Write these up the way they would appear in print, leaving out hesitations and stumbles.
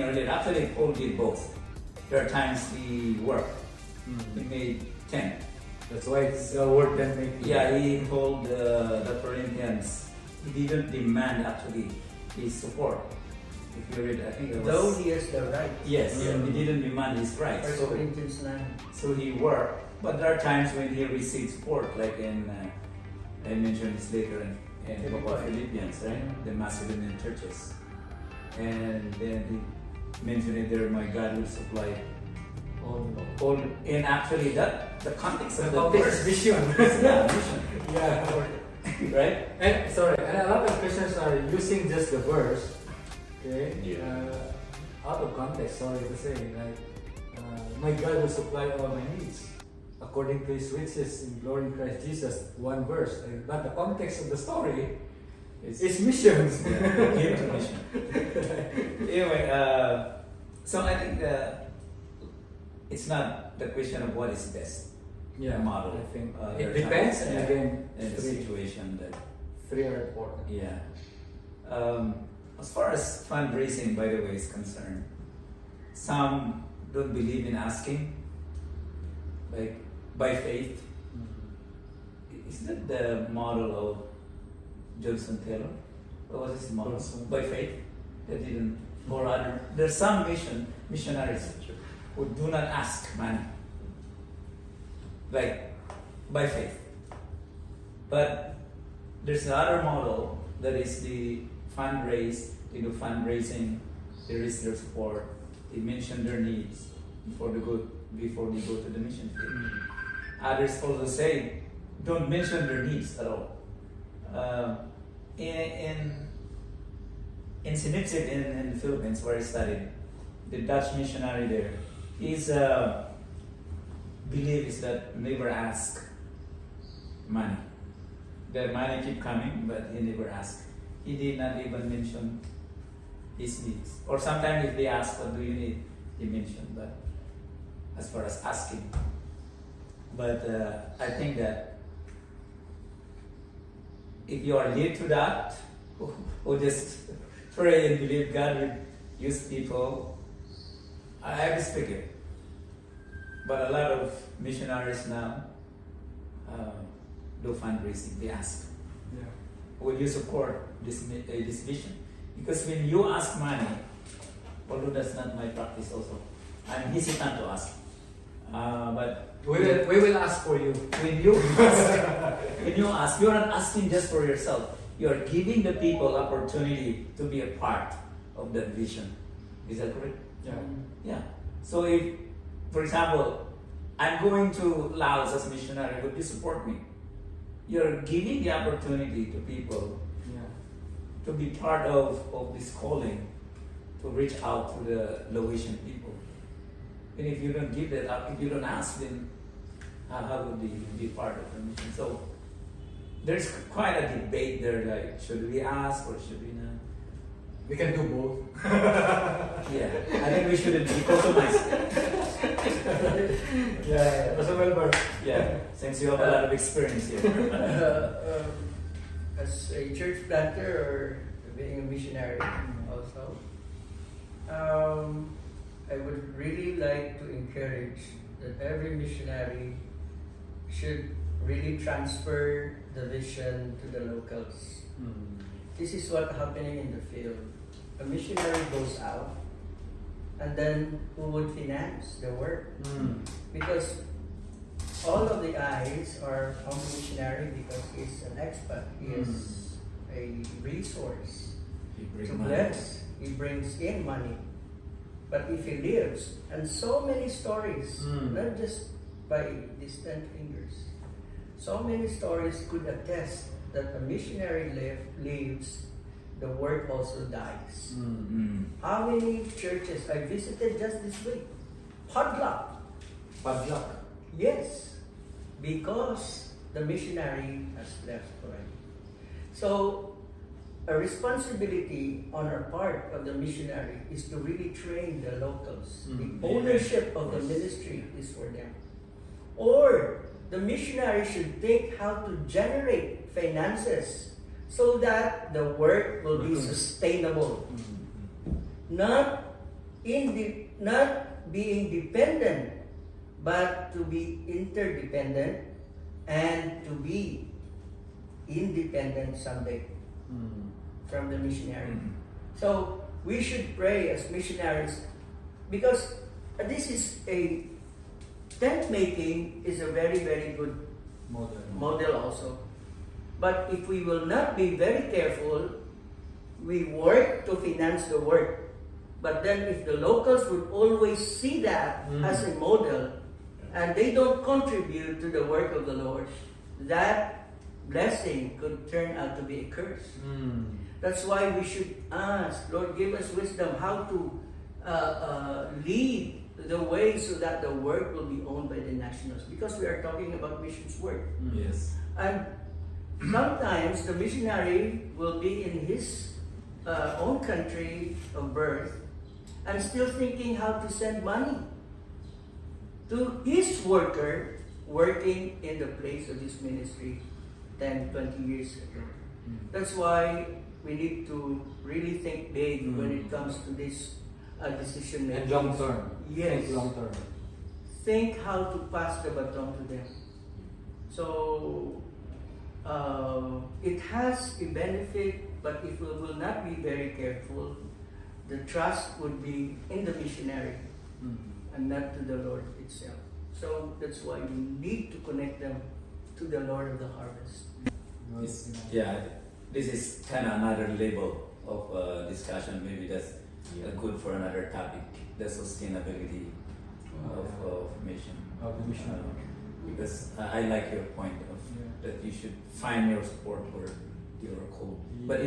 earlier. Actually, Paul did both. There are times he worked. He made 10. That's why it's the word 10 make. Yeah, he told the Corinthians, he didn't demand actually his support. If you read, I think it was... Though he has the right. Yes, he didn't demand his rights. 1 Corinthians 9. So he worked, but there are times when he received support, like in, I mentioned this later in about Philippians, right? The Macedonian churches. And then he mentioned it there, my God will supply all. And actually that, the context of the verse. Vision. Yeah, vision. Yeah. Right? And sorry, and a lot of Christians are using just the verse, okay, out of context. Sorry to say, like, my God will supply all my needs according to His riches in glory in Christ Jesus. One verse, but the context of the story is missions. Came to mission. Anyway, so I think it's not the question of what is best. Yeah, Model. I think There it are depends, times, and again, in the situation that. three are important. Yeah. As far as fundraising, by the way, is concerned, some don't believe in asking, like by faith. Is that the model of Judson Taylor? What was his model? By faith. They didn't. Or other. There's some missionaries who do not ask money, like by faith. But there's another model that is the fundraise. They do fundraising. They raise their support. They mention their needs before they go to the mission field. Others also say, don't mention their needs at all. In Sinipsip in the Philippines, where I studied, the Dutch missionary there, his belief is that never ask money. The money keep coming, but he never asked. He did not even mention his needs. Or sometimes if they ask, what do you need? He mentioned, but as far as asking. But I think that if you are led to that, or just pray and believe God will use people, I respect it. But a lot of missionaries now do fundraising. They ask, will you support this vision? Because when you ask money, although that's not my practice also, I'm hesitant to ask. But we will ask for you. When you ask, you're not asking just for yourself. You're giving the people opportunity to be a part of that vision. Is that correct? Yeah. Yeah. So if, for example, I'm going to Laos as missionary, would you support me? You're giving the opportunity to people to be part of this calling, to reach out to the Laotian people. And if you don't give that up, if you don't ask them, how would they be part of the mission? So there's quite a debate there, like, should we ask or should we not? We can do both. Yeah, I think we shouldn't be compromised. Yeah, that's a well. Yeah, since you have a lot of experience here. As a church planter or being a missionary also, I would really like to encourage that every missionary should really transfer the vision to the locals. This is what's happening in the field. A missionary goes out, and then who would finance the work? Because all of the eyes are on the missionary because he's an expert. He is a resource to bless. He brings in money. But if he lives, and so many stories, not just by distant fingers, so many stories could attest that a missionary leaves, the work also dies. How many churches I visited just this week? Padlock. Yes, because the missionary has left already. So, a responsibility on our part of the missionary is to really train the locals. The ownership of the ministry is for them. Or the missionary should think how to generate finances so that the work will be sustainable. Not not being dependent, but to be interdependent and to be independent someday from the missionary. So we should pray as missionaries, because this is a tent making is a very, very good model also. But if we will not be very careful, we work to finance the work. But then if the locals would always see that as a model, and they don't contribute to the work of the Lord, that blessing could turn out to be a curse. That's why we should ask, Lord, give us wisdom how to lead the way so that the work will be owned by the nationals. Because we are talking about missions work. Yes. And sometimes the missionary will be in his own country of birth and still thinking how to send money to his worker working in the place of his ministry 10, 20 years ago. That's why we need to really think big when it comes to this decision making. And long term. Yes. Think long term. Think how to pass the baton to them. So it has a benefit, but if we will not be very careful, the trust would be in the missionary and not to the Lord itself. So that's why we need to connect them to the Lord of the harvest. This is kind of another level of discussion. Maybe that's good for another topic, the sustainability of mission. Of the mission. Because I like your point of that you should find your support where you're called. But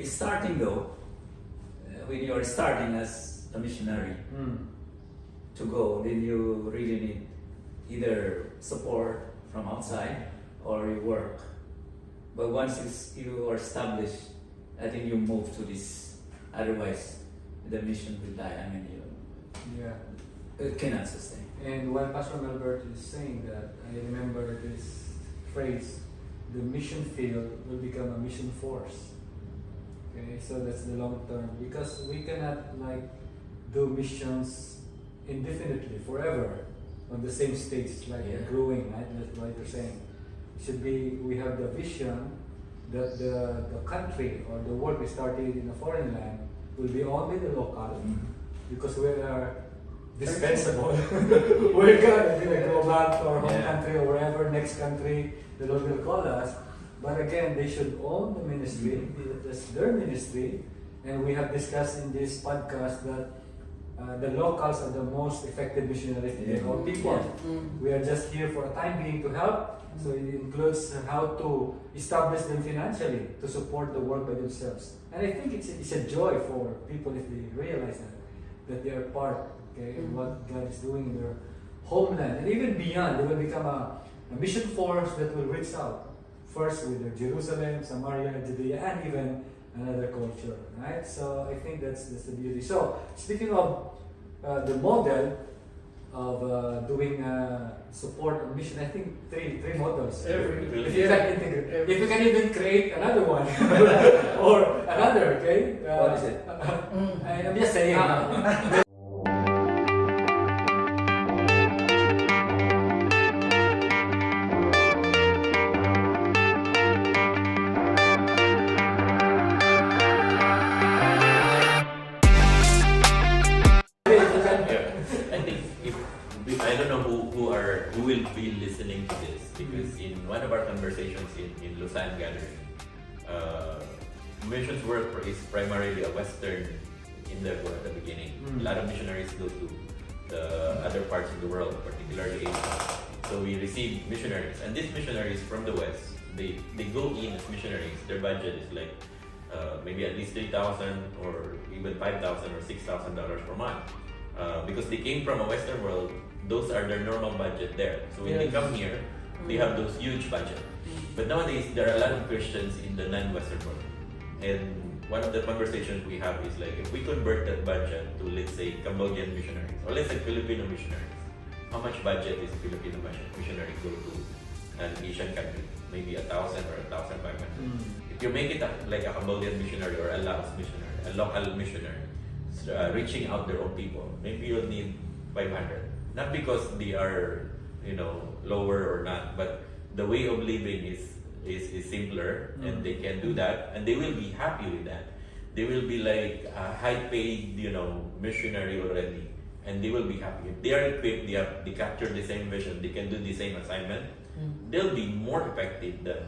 starting though, when you are starting as a missionary to go, then you really need either support from outside or you work. But once you are established, I think you move to this. Otherwise, the mission will die. I mean, it cannot sustain. And while Pastor Melbert is saying that, I remember this phrase: the mission field will become a mission force. Okay, so that's the long term, because we cannot do missions indefinitely, forever, on the same stage, growing, right? That's what you're saying. Should be, we have the vision that the country or the work we started in a foreign land will be only the local, because we are dispensable. We're gonna go back to our home country or wherever next country the Lord will call us. But again, they should own the ministry. That's their ministry. And we have discussed in this podcast that the locals are the most effective missionaries today, or people. We are just here for a time being to help. So it includes how to establish them financially to support the work by themselves. And I think it's a joy for people if they realize that they are part, in what God is doing in their homeland. And even beyond, they will become a mission force that will reach out. First with Jerusalem, Samaria, Judea, and even another culture, right? So I think that's the beauty. So speaking of the model of doing support of mission, I think three models. If you can even create another one or another, okay? What is it? I'm just saying. I don't know who will be listening to this, because in one of our conversations in Lausanne gathering, missions work is primarily a Western endeavor at the beginning. A lot of missionaries go to the other parts of the world, particularly Asia. So we receive missionaries, and these missionaries from the West, they go in as missionaries. Their budget is maybe at least $3,000 or even $5,000 or $6,000 per month. Because they came from a Western world, those are their normal budget there. So when they come here, they have those huge budget. But nowadays, there are a lot of Christians in the non-Western world. And one of the conversations we have is if we convert that budget to, let's say, Cambodian missionaries, or let's say Filipino missionaries, how much budget is a Filipino missionary go to an Asian country? Maybe 1,000 or 1,500. If you make it like a Cambodian missionary or a Laos missionary, a local missionary, reaching out their own people. Maybe you'll need 500. Not because they are, lower or not, but the way of living is simpler, and they can do that, and they will be happy with that. They will be like a high-paid, missionary already, and they will be happy. If they are equipped, they capture the same vision, they can do the same assignment, they'll be more effective than,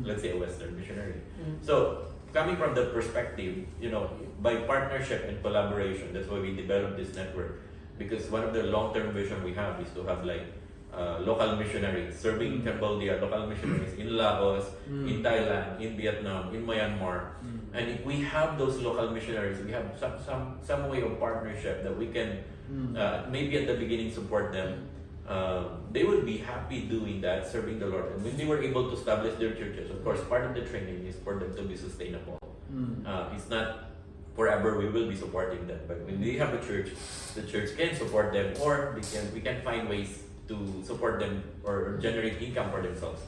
let's say, a Western missionary. So, coming from that perspective, by partnership and collaboration, that's why we developed this network. Because one of the long-term vision we have is to have local missionaries serving in Cambodia, local missionaries in Laos, in Thailand, in Vietnam, in Myanmar. And if we have those local missionaries, we have some way of partnership that we can maybe at the beginning support them. They would be happy doing that, serving the Lord. And when they were able to establish their churches, of course, part of the training is for them to be sustainable. It's not forever we will be supporting them, but when they have a church, the church can support them, or we can find ways to support them or generate income for themselves.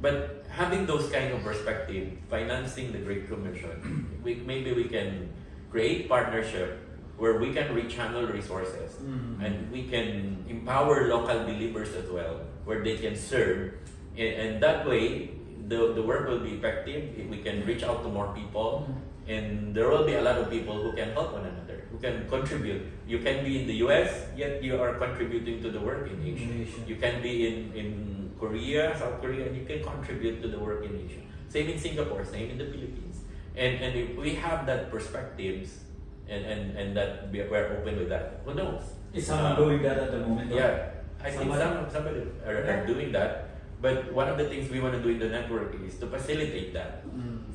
But having those kind of perspective, financing the Great Commission, maybe we can create partnership where we can rechannel resources and we can empower local believers as well, where they can serve, and that way the work will be effective. We can reach out to more people, and there will be a lot of people who can help one another, who can contribute. You can be in the US, yet you are contributing to the work in Asia. You can be in Korea, South Korea, and you can contribute to the work in Asia. Same in Singapore, same in the Philippines. And if we have that perspectives, and that we're open with that, who knows? Is someone doing that at the moment? Yeah, I think somebody are doing that. But one of the things we want to do in the network is to facilitate that.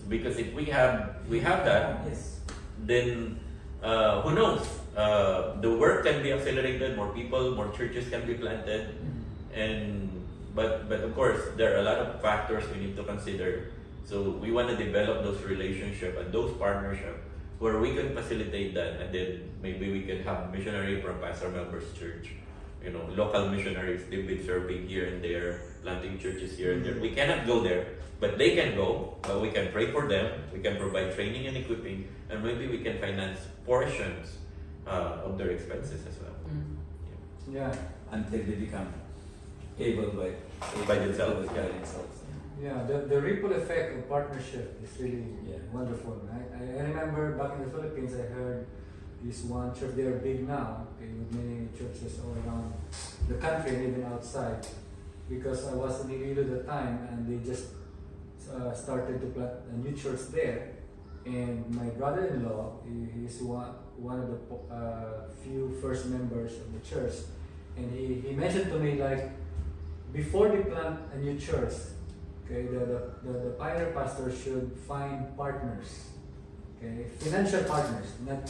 Because if we have that, then who knows? The work can be accelerated, more people, more churches can be planted, but of course there are a lot of factors we need to consider. So we want to develop those relationships and those partnerships where we can facilitate that, and then maybe we can have missionary from Pastor Melber's church. Local missionaries, they've been serving here and there, planting churches here and there. We cannot go there, but they can go. But we can pray for them. We can provide training and equipping, and maybe we can finance portions of their expenses as well. Yeah. Until they become able By themselves. Yeah, the ripple effect of partnership is really wonderful. I remember back in the Philippines, I heard this one church. They are big now, with many churches all around the country and even outside. Because I was in Iloilo at the time, and they just started to plant a new church there. And my brother-in-law, he is one of the few first members of the church. And he mentioned to me, before they plant a new church, the pioneer pastor should find partners, financial partners, not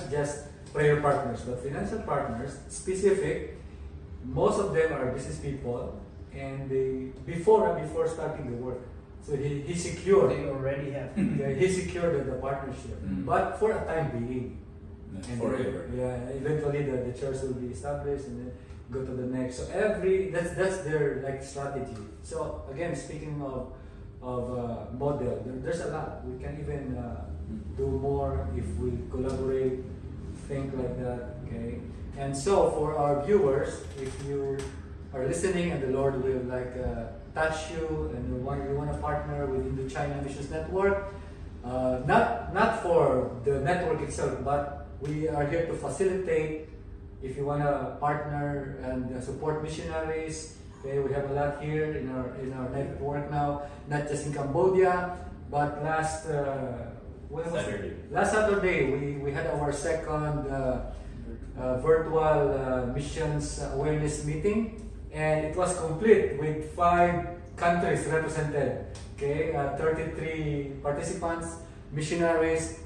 just prayer partners, but financial partners, specific. Most of them are business people, and before starting the work, so he secured. They already have. He secured the partnership, but for a time being. Not And forever. eventually the church will be established and then go to the next. So that's their strategy. So again, speaking of model, there's a lot. We can even do more if we collaborate, think like that. Okay. And so for our viewers, if you are listening and the Lord will touch you and you want to partner with Indochina Missions Network, not for the network itself, but we are here to facilitate. If you want to partner and support missionaries, we have a lot here in our network now, not just in Cambodia, but last Saturday we had our second virtual missions awareness meeting, and it was complete with 5 countries represented. 33 participants, missionaries,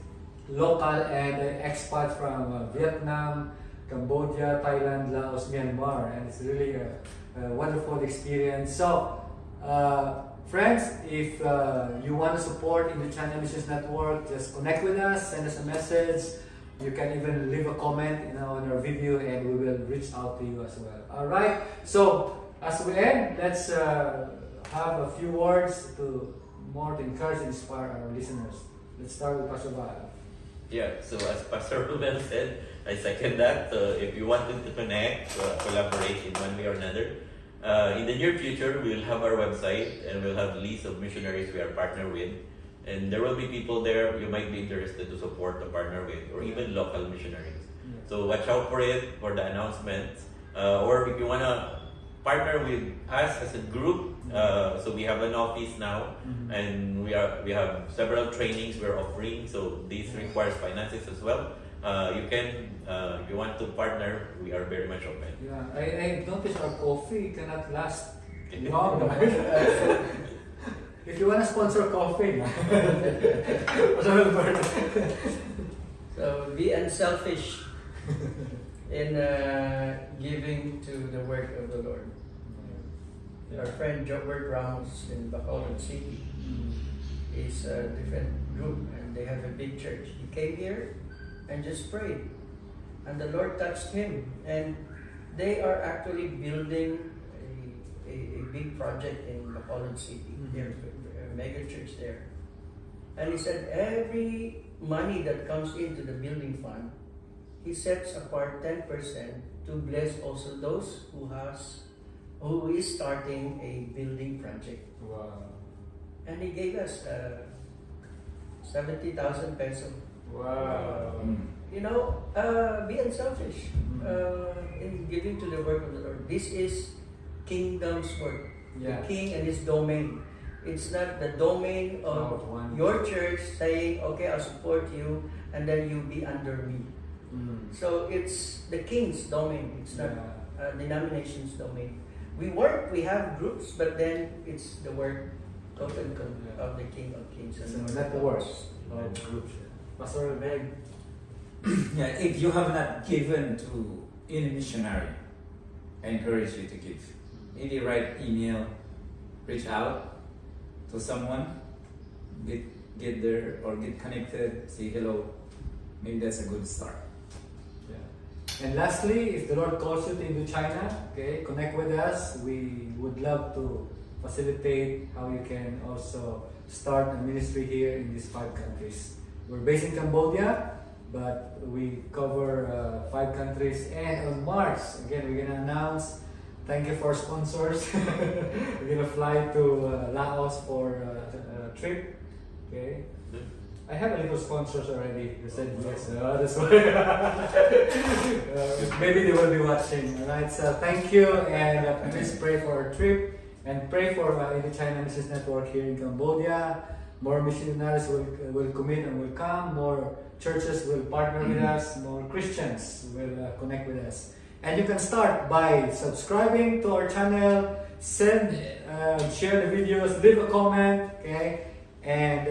local and expats from Vietnam, Cambodia, Thailand, Laos, Myanmar, and it's really a wonderful experience. So, friends, if you want to support Indochina Missions Network, just connect with us, send us a message. You can even leave a comment on our video, and we will reach out to you as well. All right. So, as we end, let's have a few words to encourage and inspire our listeners. Let's start with Pastor Val. Yeah, so as Pastor Ruben said, I second that. So if you wanted to connect, collaborate in one way or another, in the near future, we'll have our website and we'll have lists of missionaries we are partnered with. And there will be people there you might be interested to support, to partner with, or even local missionaries. So watch out for it, for the announcements. Or if you want to partner with us as a group, so we have an office now, and we have several trainings we're offering. So this requires finances as well. You can, if you want to partner, we are very much open. Yeah, I noticed our coffee cannot last long. If you want to sponsor coffee, So be unselfish in giving to the work of the Lord. Our friend Jobert Ramos in Bacolod City is a different group, and they have a big church. He came here and just prayed, and the Lord touched him, and they are actually building a big project in Bacolod City. There's a mega church there, and he said every money that comes into the building fund, he sets apart 10% to bless also those who is starting a building project. Wow. And he gave us 70,000 pesos. Wow. You know, be unselfish in giving to the work of the Lord. This is kingdom's work. Yeah. The king and his domain. It's not the domain of your church saying, okay, I'll support you, and then you be under me. So it's the king's domain. It's not denomination's domain. We have groups, but then it's the work of the King of Kings and So Lord not the of worst Lords. of groups. Pastor Meg. Yeah, if you have not given to any missionary, I encourage you to give. Maybe write email, reach out to someone, get there or get connected, say hello. Maybe that's a good start. Yeah. And lastly, if the Lord calls you to Indochina, okay, connect with us. We would love to facilitate how you can also start a ministry here in these 5 countries. We're based in Cambodia, but we cover 5 countries. And on March, again, we're gonna announce. Thank you for our sponsors. We're gonna fly to Laos for a trip. Okay. I have a little sponsors already. They said yes. That's why. Maybe they will be watching. Alright. So thank you, and please pray for our trip and pray for Indochina Missions Network here in Cambodia. More missionaries will commit and will come. More churches will partner with us. More Christians will connect with us. And you can start by subscribing to our channel, share the videos, leave a comment, okay, and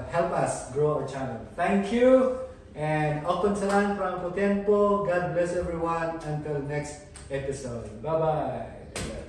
help us grow our channel. Thank you, and Okon Salan from Potempo. God bless everyone. Until next episode. Bye-bye.